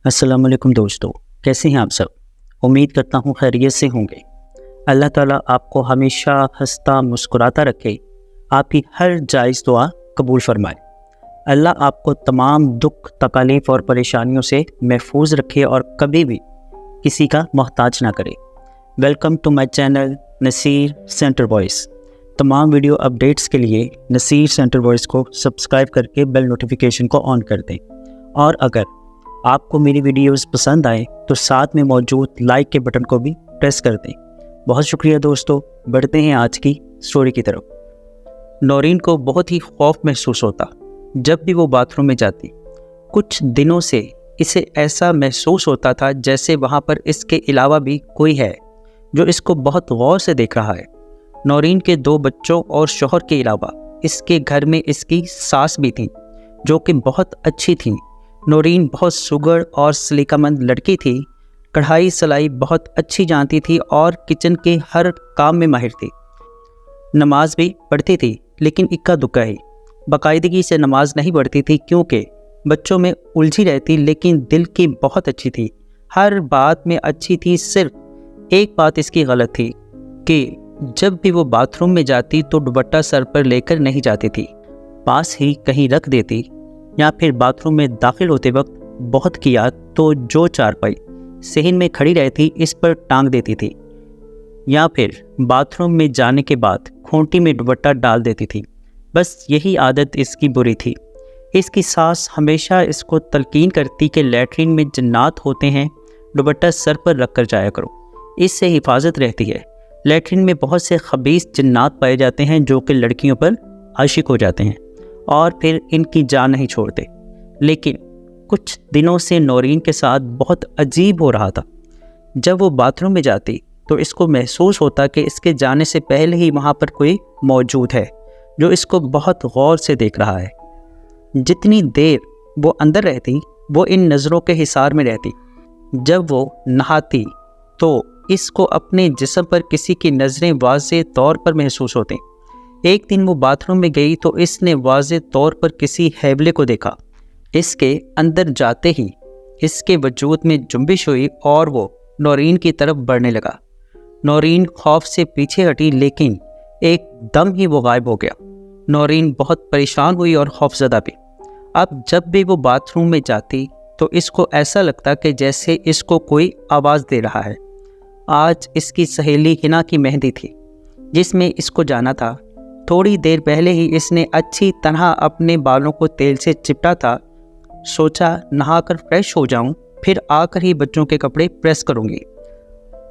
अस्सलाम वालेकुम दोस्तों, कैसे हैं आप सब। उम्मीद करता हूँ खैरियत से होंगे। अल्लाह ताला आपको हमेशा हंसता मुस्कुराता रखे, आपकी हर जायज़ दुआ कबूल फरमाए। अल्लाह आपको तमाम दुख तकलीफ़ और परेशानियों से महफूज रखे और कभी भी किसी का मोहताज ना करे। Welcome to my channel Naseer centre voice. तमाम वीडियो अपडेट्स के लिए नसीर सेंटर वॉइस को सब्सक्राइब करके बेल नोटिफिकेशन को ऑन कर दें। और अगर आपको मेरी वीडियोस पसंद आए तो साथ में मौजूद लाइक के बटन को भी प्रेस कर दें। बहुत शुक्रिया दोस्तों। बढ़ते हैं आज की स्टोरी की तरफ। नौरीन को बहुत ही खौफ महसूस होता जब भी वो बाथरूम में जाती। कुछ दिनों से इसे ऐसा महसूस होता था जैसे वहाँ पर इसके अलावा भी कोई है जो इसको बहुत गौर से देख रहा है। नौरीन के 2 बच्चों और शौहर के अलावा इसके घर में इसकी सास भी थी जो कि बहुत अच्छी थी। नौरीन बहुत सुघड़ और सलीकामंद लड़की थी। कढ़ाई सिलाई बहुत अच्छी जानती थी और किचन के हर काम में माहिर थी। नमाज भी पढ़ती थी लेकिन इक्का दुक्का ही, बाकायदगी से नमाज नहीं पढ़ती थी क्योंकि बच्चों में उलझी रहती। लेकिन दिल की बहुत अच्छी थी, हर बात में अच्छी थी। सिर्फ एक बात इसकी गलत थी कि जब भी वो बाथरूम में जाती तो दुपट्टा सर पर लेकर नहीं जाती थी, पास ही कहीं रख देती, या फिर बाथरूम में दाखिल होते वक्त बहुत किया तो जो चारपाई सहन में खड़ी रहती इस पर टांग देती थी, या फिर बाथरूम में जाने के बाद खूंटी में दुपट्टा डाल देती थी। बस यही आदत इसकी बुरी थी। इसकी सास हमेशा इसको तलकीन करती कि लैट्रिन में जन्नात होते हैं, दुपट्टा सर पर रख कर जाया करो, इससे हिफाजत रहती है। लैट्रिन में बहुत से खबीस जन्नात पाए जाते हैं जो कि लड़कियों पर आशिक हो जाते हैं और फिर इनकी जान नहीं छोड़ते। लेकिन कुछ दिनों से नौरीन के साथ बहुत अजीब हो रहा था। जब वो बाथरूम में जाती तो इसको महसूस होता कि इसके जाने से पहले ही वहाँ पर कोई मौजूद है जो इसको बहुत गौर से देख रहा है। जितनी देर वो अंदर रहती वो इन नज़रों के हिसार में रहती। जब वो नहाती तो इसको अपने जिस्म पर किसी की नज़रें वाज़े तौर पर महसूस होती। एक दिन वो बाथरूम में गई तो इसने वाज़े तौर पर किसी हैवले को देखा। इसके अंदर जाते ही इसके वजूद में जुम्बिश हुई और वो नौरीन की तरफ बढ़ने लगा। नौरीन खौफ से पीछे हटी लेकिन एकदम ही वो गायब हो गया। नौरीन बहुत परेशान हुई और खौफजदा भी। अब जब भी वो बाथरूम में जाती तो इसको ऐसा लगता कि जैसे इसको कोई आवाज़ दे रहा है। आज इसकी सहेली हिना की मेहंदी थी जिसमें इसको जाना था। थोड़ी देर पहले ही इसने अच्छी तरह अपने बालों को तेल से चिपटा था। सोचा नहाकर फ्रेश हो जाऊं, फिर आकर ही बच्चों के कपड़े प्रेस करूंगी।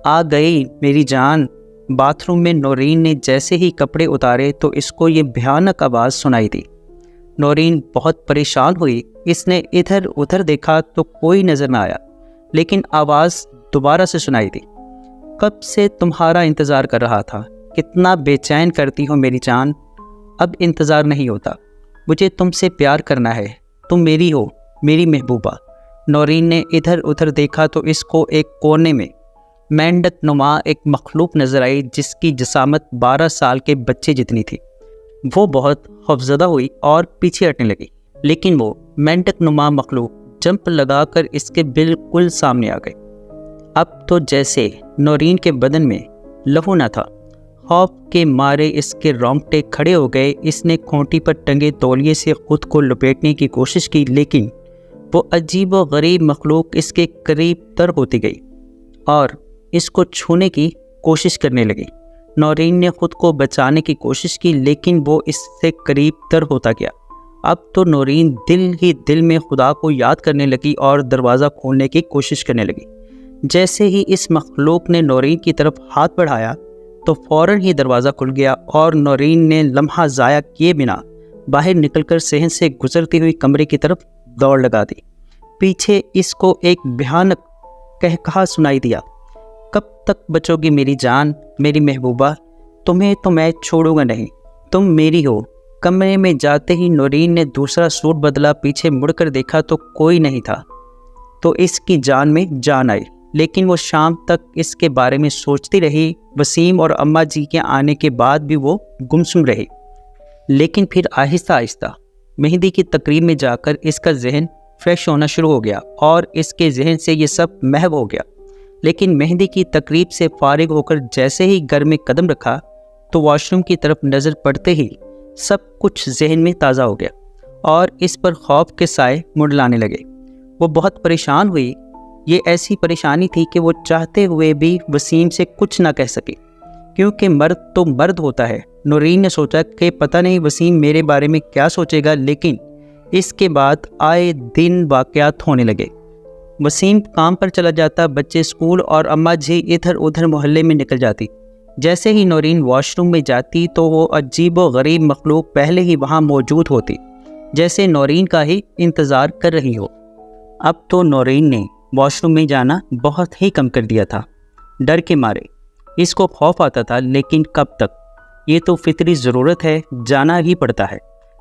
आ गई मेरी जान। बाथरूम में नौरीन ने जैसे ही कपड़े उतारे तो इसको ये भयानक आवाज़ सुनाई दी। नौरीन बहुत परेशान हुई। इसने इधर उधर देखा तो कोई नज़र न आया, लेकिन आवाज़ दोबारा से सुनाई दी। कब से तुम्हारा इंतज़ार कर रहा था, कितना बेचैन करती हो मेरी जान। अब इंतज़ार नहीं होता, मुझे तुमसे प्यार करना है, तुम मेरी हो, मेरी महबूबा। नौरीन ने इधर उधर देखा तो इसको एक कोने में मेंढक नुमा एक मखलूक नज़र आई जिसकी जिसामत 12 साल के बच्चे जितनी थी। वो बहुत खौफज़दा हुई और पीछे हटने लगी, लेकिन वो मेंढक नुमा मखलूक जंप लगाकर इसके बिल्कुल सामने आ गई। अब तो जैसे नौरीन के बदन में लहू न था। खौफ के मारे इसके रोंगटे खड़े हो गए। इसने खूंटी पर टंगे तौलिए से खुद को लपेटने की कोशिश की, लेकिन वो अजीब व गरीब मखलूक इसके करीब तर होती गई और इसको छूने की कोशिश करने लगी। नौरीन ने खुद को बचाने की कोशिश की, लेकिन वो इससे करीब तर होता गया। अब तो नौरीन दिल ही दिल में खुदा को याद करने लगी और दरवाज़ा खोलने की कोशिश करने लगी। जैसे ही इस मखलूक ने नौरीन की तरफ हाथ बढ़ाया तो फ़ौरन ही दरवाज़ा खुल गया और नौरीन ने लम्हा ज़ाया किए बिना बाहर निकलकर सहन से गुजरती हुई कमरे की तरफ दौड़ लगा दी। पीछे इसको एक भयानक कहकहा सुनाई दिया, कब तक बचोगी मेरी जान, मेरी महबूबा, तुम्हें तो मैं छोड़ूंगा नहीं, तुम मेरी हो। कमरे में जाते ही नौरीन ने दूसरा सूट बदला, पीछे मुड़कर देखा तो कोई नहीं था, तो इसकी जान में जान आई। लेकिन वो शाम तक इसके बारे में सोचती रही। वसीम और अम्मा जी के आने के बाद भी वो गुमसुम रही। लेकिन फिर आहिस्ता आहिस्ता मेहंदी की तकरीर में जाकर इसका जहन فریش ہونا شروع ہو گیا اور اس کے ذہن سے یہ سب محو ہو گیا۔ لیکن مہندی کی تقریب سے فارغ ہو کر جیسے ہی گھر میں قدم رکھا تو واش روم کی طرف نظر پڑتے ہی سب کچھ ذہن میں تازہ ہو گیا اور اس پر خوف کے سائے منڈلانے لگے۔ وہ بہت پریشان ہوئی۔ یہ ایسی پریشانی تھی کہ وہ چاہتے ہوئے بھی وسیم سے کچھ نہ کہہ سکی، کیونکہ مرد تو مرد ہوتا ہے۔ نورین نے سوچا کہ پتہ نہیں وسیم میرے بارے میں کیا سوچے گا، لیکن اس کے بعد آئے دن واقعات ہونے لگے۔ وسیم کام پر چلا جاتا، بچے اسکول اور اماں جی ادھر ادھر محلے میں نکل جاتی۔ جیسے ہی نورین واش روم میں جاتی تو وہ عجیب و غریب مخلوق پہلے ہی وہاں موجود ہوتی، جیسے نورین کا ہی انتظار کر رہی ہو۔ اب تو نورین نے واش روم میں جانا بہت ہی کم کر دیا تھا، ڈر کے مارے۔ اس کو خوف آتا تھا، لیکن کب تک؟ یہ تو فطری ضرورت ہے، جانا ہی پڑتا ہے۔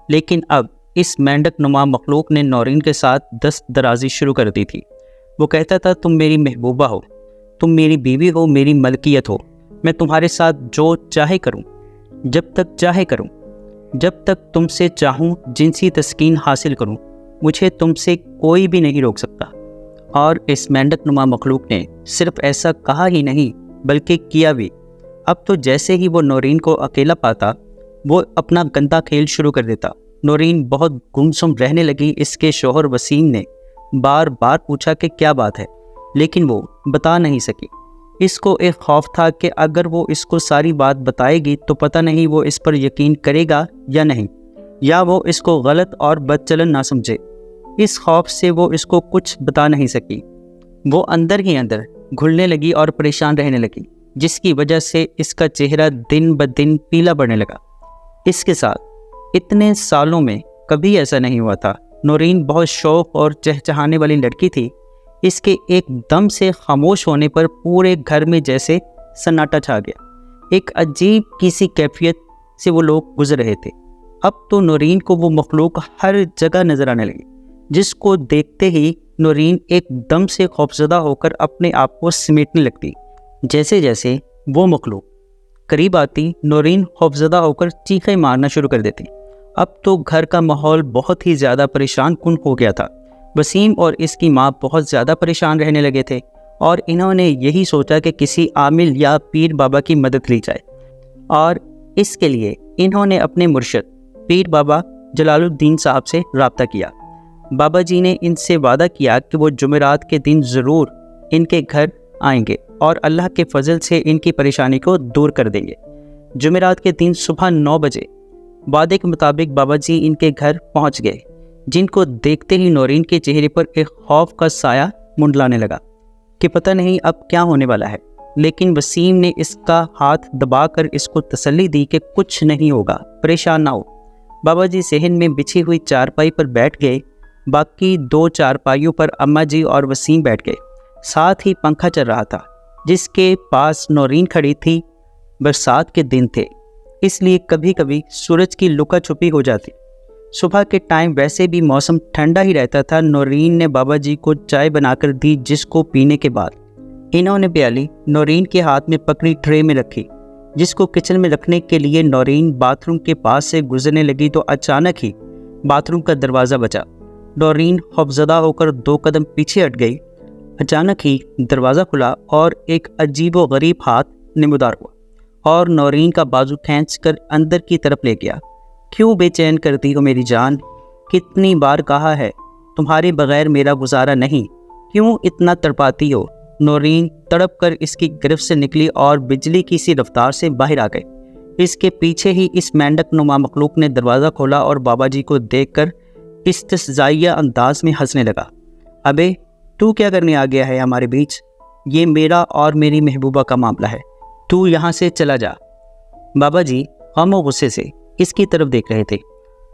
لیکن اب اس مینڈک نما مخلوق نے نورین کے ساتھ دست درازی شروع کر دی تھی۔ وہ کہتا تھا تم میری محبوبہ ہو، تم میری بیوی ہو، میری ملکیت ہو، میں تمہارے ساتھ جو چاہے کروں، جب تک چاہے کروں، جب تک تم سے چاہوں جنسی تسکین حاصل کروں، مجھے تم سے کوئی بھی نہیں روک سکتا۔ اور اس مینڈک نما مخلوق نے صرف ایسا کہا ہی نہیں بلکہ کیا بھی۔ اب تو جیسے ہی وہ نورین کو اکیلا پاتا وہ اپنا گندا کھیل شروع کر دیتا۔ نورین بہت گمسم رہنے لگی۔ اس کے شوہر وسیم نے بار بار پوچھا کہ کیا بات ہے، لیکن وہ بتا نہیں سکی۔ اس کو ایک خوف تھا کہ اگر وہ اس کو ساری بات بتائے گی تو پتہ نہیں وہ اس پر یقین کرے گا یا نہیں، یا وہ اس کو غلط اور بدچلن نہ سمجھے۔ اس خوف سے وہ اس کو کچھ بتا نہیں سکی۔ وہ اندر ہی اندر گھلنے لگی اور پریشان رہنے لگی، جس کی وجہ سے اس کا چہرہ دن بدن پیلا پڑنے لگا۔ اس کے ساتھ اتنے سالوں میں کبھی ایسا نہیں ہوا تھا۔ نورین بہت شوق اور چہچہانے والی لڑکی تھی۔ اس کے ایک دم سے خاموش ہونے پر پورے گھر میں جیسے سناٹا چھا گیا۔ ایک عجیب کسی کیفیت سے وہ لوگ گزر رہے تھے۔ اب تو نورین کو وہ مخلوق ہر جگہ نظر آنے لگی، جس کو دیکھتے ہی نورین ایک دم سے خوفزدہ ہو کر اپنے آپ کو سمیٹنے لگتی۔ جیسے جیسے وہ مخلوق قریب آتی، نورین خوفزدہ ہو کر چیخیں مارنا شروع کر دیتی۔ اب تو گھر کا ماحول بہت ہی زیادہ پریشان کن ہو گیا تھا۔ وسیم اور اس کی ماں بہت زیادہ پریشان رہنے لگے تھے اور انہوں نے یہی سوچا کہ کسی عامل یا پیر بابا کی مدد لی جائے، اور اس کے لیے انہوں نے اپنے مرشد پیر بابا جلال الدین صاحب سے رابطہ کیا۔ بابا جی نے ان سے وعدہ کیا کہ وہ جمعرات کے دن ضرور ان کے گھر آئیں گے اور اللہ کے فضل سے ان کی پریشانی کو دور کر دیں گے۔ جمعرات کے دن صبح 9 بجے وعدے کے مطابق بابا جی ان کے گھر پہنچ گئے، جن کو دیکھتے ہی نورین کے چہرے پر ایک خوف کا سایہ منڈلانے لگا کہ پتہ نہیں اب کیا ہونے والا ہے۔ لیکن وسیم نے اس کا ہاتھ دبا کر اس کو تسلی دی کہ کچھ نہیں ہوگا، پریشان نہ ہو۔ بابا جی صحن میں بچھی ہوئی چارپائی پر بیٹھ گئے، باقی 2 چارپائیوں پر اماں جی اور وسیم بیٹھ گئے۔ ساتھ ہی پنکھا چل رہا تھا جس کے پاس نورین کھڑی تھی۔ برسات کے دن تھے، اس لیے کبھی کبھی سورج کی لکا چھپی ہو جاتی۔ صبح کے ٹائم ویسے بھی موسم ٹھنڈا ہی رہتا تھا۔ نورین نے بابا جی کو چائے بنا کر دی، جس کو پینے کے بعد انہوں نے پیالی نورین کے ہاتھ میں پکڑی ٹرے میں رکھی، جس کو کچن میں رکھنے کے لیے نورین باتھ روم کے پاس سے گزرنے لگی تو اچانک ہی باتھ روم کا دروازہ بجا۔ نورین خوفزدہ ہو کر 2 قدم پیچھے ہٹ گئی۔ اچانک ہی دروازہ کھلا اور ایک عجیب و غریب ہاتھ نمودار ہوا اور نورین کا بازو کھینچ کر اندر کی طرف لے گیا۔ کیوں بے چین کرتی ہو میری جان؟ کتنی بار کہا ہے تمہارے بغیر میرا گزارا نہیں، کیوں اتنا تڑپاتی ہو؟ نورین تڑپ کر اس کی گرفت سے نکلی اور بجلی کی سی رفتار سے باہر آ گئی۔ اس کے پیچھے ہی اس مینڈک نما مخلوق نے دروازہ کھولا اور بابا جی کو دیکھ کر استہزائیہ انداز میں ہنسنے لگا۔ ابے تو کیا کرنے آ گیا ہے ہمارے بیچ؟ یہ میرا اور میری محبوبہ کا معاملہ ہے، تو یہاں سے چلا جا۔ بابا جی غم و غصے سے اس کی طرف دیکھ رہے تھے۔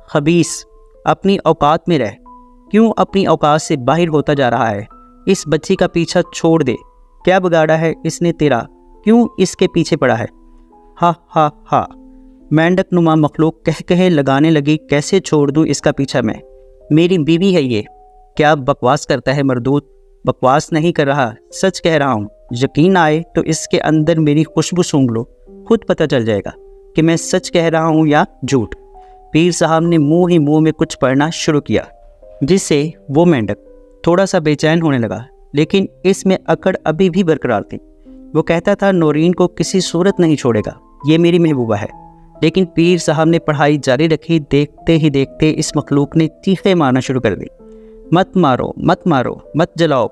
خبیث، اپنی اوقات میں رہ، کیوں اپنی اوقات سے باہر ہوتا جا رہا ہے؟ اس بچی کا پیچھا چھوڑ دے، کیا بگاڑا ہے اس نے تیرا؟ کیوں اس کے پیچھے پڑا ہے؟ ہا ہا ہا، مینڈک نما مخلوق کہے لگانے لگی۔ کیسے چھوڑ دوں اس کا پیچھا میں؟ میری بیوی ہے یہ، کیا بکواس کرتا ہے مردود؟ بکواس نہیں کر رہا، سچ کہہ رہا ہوں۔ یقین آئے تو اس کے اندر میری خوشبو سونگھ لو، خود پتہ چل جائے گا کہ میں سچ کہہ رہا ہوں یا جھوٹ۔ پیر صاحب نے منہ ہی منہ میں کچھ پڑھنا شروع کیا۔ जिससे वो मेंढक थोड़ा सा बेचैन होने लगा, लेकिन इसमें अकड़ अभी भी बरकरार थी। वो कहता था, नौरीन को किसी सूरत नहीं छोड़ेगा, ये मेरी महबूबा है। लेकिन पीर साहब ने पढ़ाई जारी रखी। देखते ही देखते इस मखलूक ने चीखें मारना शुरू कर दी, मत मारो, मत मारो, मत जलाओ,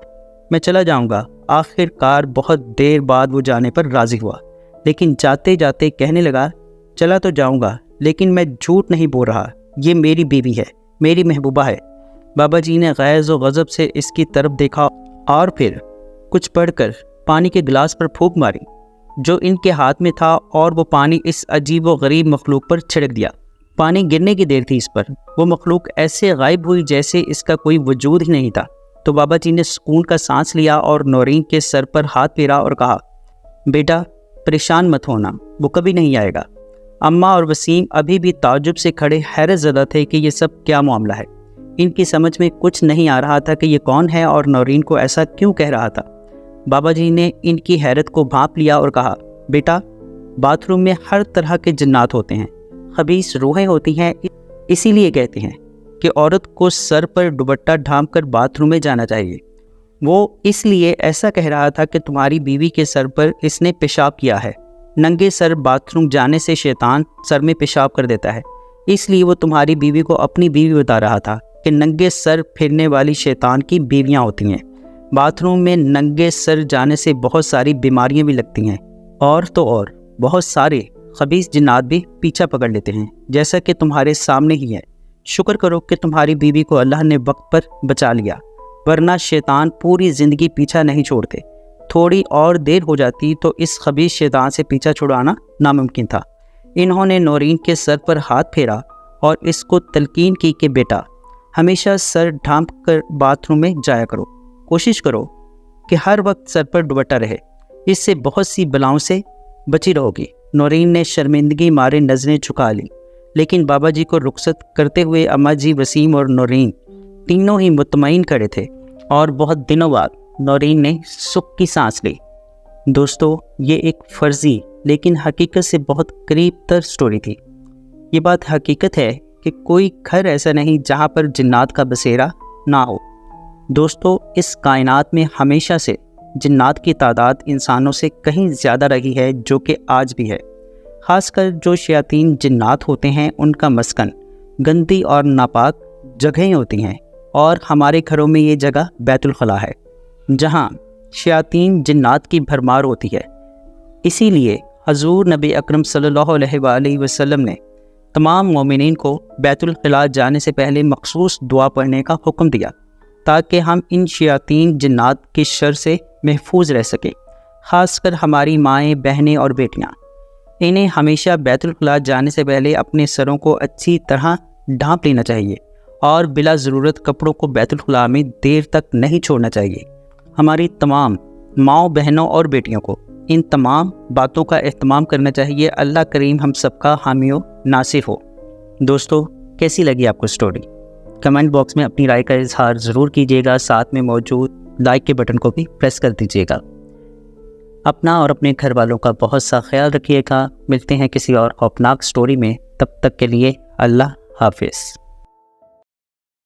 मैं चला जाऊंगा। आखिरकार बहुत देर बाद वो जाने पर राज़ी हुआ, लेकिन जाते जाते कहने लगा, चला तो जाऊंगा, लेकिन मैं झूठ नहीं बोल रहा, ये मेरी बीवी है, मेरी महबूबा है। बाबा जी ने गैज़ व गज़ब से इसकी तरफ देखा और फिर कुछ पढ़कर पानी के गिलास पर फूंक मारी जो इनके हाथ में था, और वो पानी इस अजीब व गरीब मखलूक पर छिड़क दिया। पानी गिरने की देर थी इस पर, वो मखलूक ऐसे गायब हुई जैसे इसका कोई वजूद ही नहीं था। तो बाबा जी ने सुकून का सांस लिया और नौरीन के सर पर हाथ फेरा और कहा, बेटा परेशान मत होना, वो कभी नहीं आएगा। अम्मा और वसीम अभी भी ताज्जुब से खड़े हैरत ज़दा थे कि ये सब क्या मामला है। इनकी समझ में कुछ नहीं आ रहा था कि ये कौन है और नौरीन को ऐसा क्यों कह रहा था। बाबा जी ने इनकी हैरत को भांप लिया और कहा, बेटा बाथरूम में हर तरह के जिन्नात होते हैं, खबीस रूहें होती हैं, इसीलिए कहते हैं कि औरत को सर पर दुपट्टा ढांप कर बाथरूम में जाना चाहिए। वो इसलिए ऐसा कह रहा था कि तुम्हारी बीवी के सर पर इसने पेशाब किया है। नंगे सर बाथरूम जाने से शैतान सर में पेशाब कर देता है, इसलिए वो तुम्हारी बीवी को अपनी बीवी बता रहा था कि नंगे सर फिरने वाली शैतान की बीवियां होती हैं। बाथरूम में नंगे सर जाने से बहुत सारी बीमारियां भी लगती हैं, और तो और बहुत सारे खबीस जिन्नात भी पीछा पकड़ लेते हैं, जैसा कि तुम्हारे सामने ही है। शुक्र करो कि तुम्हारी बीवी को अल्लाह ने वक्त पर बचा लिया, वरना शैतान पूरी ज़िंदगी पीछा नहीं छोड़ते। थोड़ी और देर हो जाती तो इस खबीस शैतान से पीछा छुड़ाना नामुमकिन था। इन्होंने नौरीन के सर पर हाथ फेरा और इसको तलकीन की कि बेटा हमेशा सर ढांप कर बाथरूम में जाया करो, कोशिश करो कि हर वक्त सर पर दुपट्टा रहे, इससे बहुत सी बलाओं से बची रहोगी। नौरीन ने शर्मिंदगी मारे नज़रें झुका ली, लेकिन बाबा जी को रुखसत करते हुए अम्मा जी, वसीम और नौरीन तीनों ही मुतमईन खड़े थे, और बहुत दिनों बाद नौरीन ने सुख की सांस ली। दोस्तों, ये एक फ़र्जी लेकिन हकीकत से बहुत करीब तर स्टोरी थी। ये बात हकीकत है कि कोई घर ऐसा नहीं जहाँ पर जिन्नात का बसेरा ना हो। दोस्तों, इस कायनात में हमेशा से जिन्नात की तादाद इंसानों से कहीं ज़्यादा रही है, जो कि आज भी है। ख़ासकर जो शयातीन जिन्नात होते हैं उनका मस्कन गंदी और नापाक जगहें होती हैं, और हमारे घरों में ये जगह बैतुल खला है, जहाँ शयातीन जिन्नात की भरमार होती है। इसीलिए हजूर नबी अकरम सल्लल्लाहु अलैहि वसल्लम ने तमाम मोमिनीन को बैतुल खला जाने से पहले मखसूस दुआ पढ़ने का हुक्म दिया, ताकि हम इन शयातीन जिन्नात की शर से महफूज रह सकें। ख़ासकर हमारी माएँ, बहनें और बेटियाँ, इन्हें हमेशा बैतुल खला जाने से पहले अपने सरों को अच्छी तरह ढांप लेना चाहिए, और बिला ज़रूरत कपड़ों को बैतुल खला में देर तक नहीं छोड़ना चाहिए। हमारी तमाम माँओं, बहनों और बेटियों को इन तमाम बातों का एहतमाम करना चाहिए। अल्लाह करीम हम सबका हामी व नासिर हो। दोस्तों, कैसी लगी आपको स्टोरी? कमेंट बॉक्स में अपनी राय का इजहार ज़रूर कीजिएगा। साथ में मौजूद लाइक के बटन को भी प्रेस कर दीजिएगा। अपना और अपने घर वालों का बहुत सा ख्याल रखिएगा। मिलते हैं किसी और खौफनाक स्टोरी में, तब तक के लिए अल्लाह हाफिज़।